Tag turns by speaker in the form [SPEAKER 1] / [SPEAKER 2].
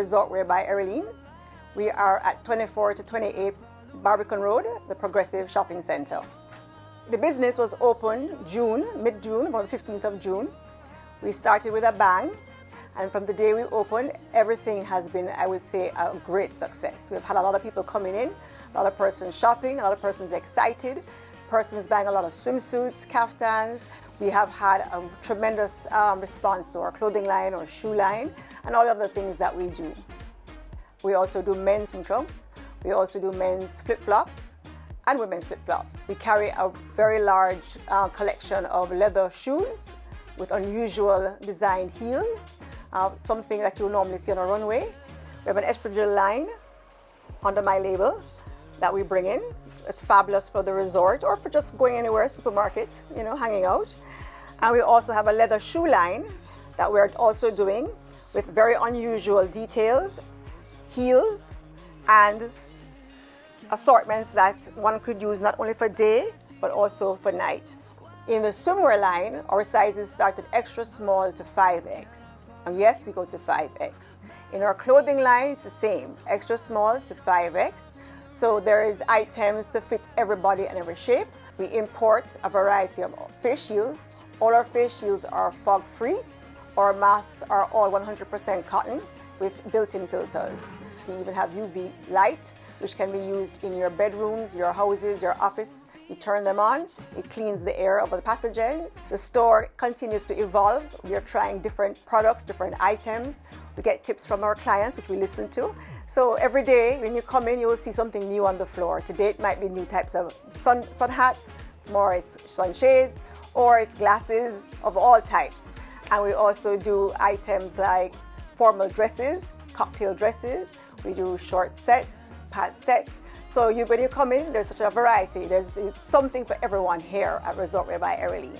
[SPEAKER 1] ResortWear by Eroleen. We are at 24 to 28 Barbican Road, the Progressive Shopping Center. The business was opened mid-June, about the 15th of June. We started with a bang, and from the day we opened, everything has been, I would say, a great success. We've had a lot of people coming in, a lot of persons shopping, a lot of persons excited, persons buying a lot of swimsuits, kaftans. We have had a tremendous response to our clothing line or shoe line and all of the things that we do. We also do men's trunks. We also do men's flip-flops and women's flip-flops. We carry a very large collection of leather shoes with unusual designed heels, something that you normally see on a runway. We have an espadrille line under my label that we bring in. It's fabulous for the resort or for just going anywhere, supermarket, hanging out. And we also have a leather shoe line that we're also doing with very unusual details, heels, and assortments that one could use not only for day, but also for night. In the swimwear line, our sizes start at extra small to 5X. And yes, we go to 5X. In our clothing line, it's the same, extra small to 5X. So there is items to fit everybody and every shape. We import a variety of face shields. All our face shields are fog-free. Our masks are all 100% cotton with built-in filters. We even have UV light, which can be used in your bedrooms, your houses, your office. You turn them on, it cleans the air of the pathogens. The store continues to evolve. We are trying different products, different items. We get tips from our clients, which we listen to. So every day when you come in, you will see something new on the floor. Today it might be new types of sun hats, more it's sunshades, or it's glasses of all types. And we also do items like formal dresses, cocktail dresses. We do short sets, pant sets. So when you come in, there's such a variety. There's something for everyone here at ResortWear by Eroleen.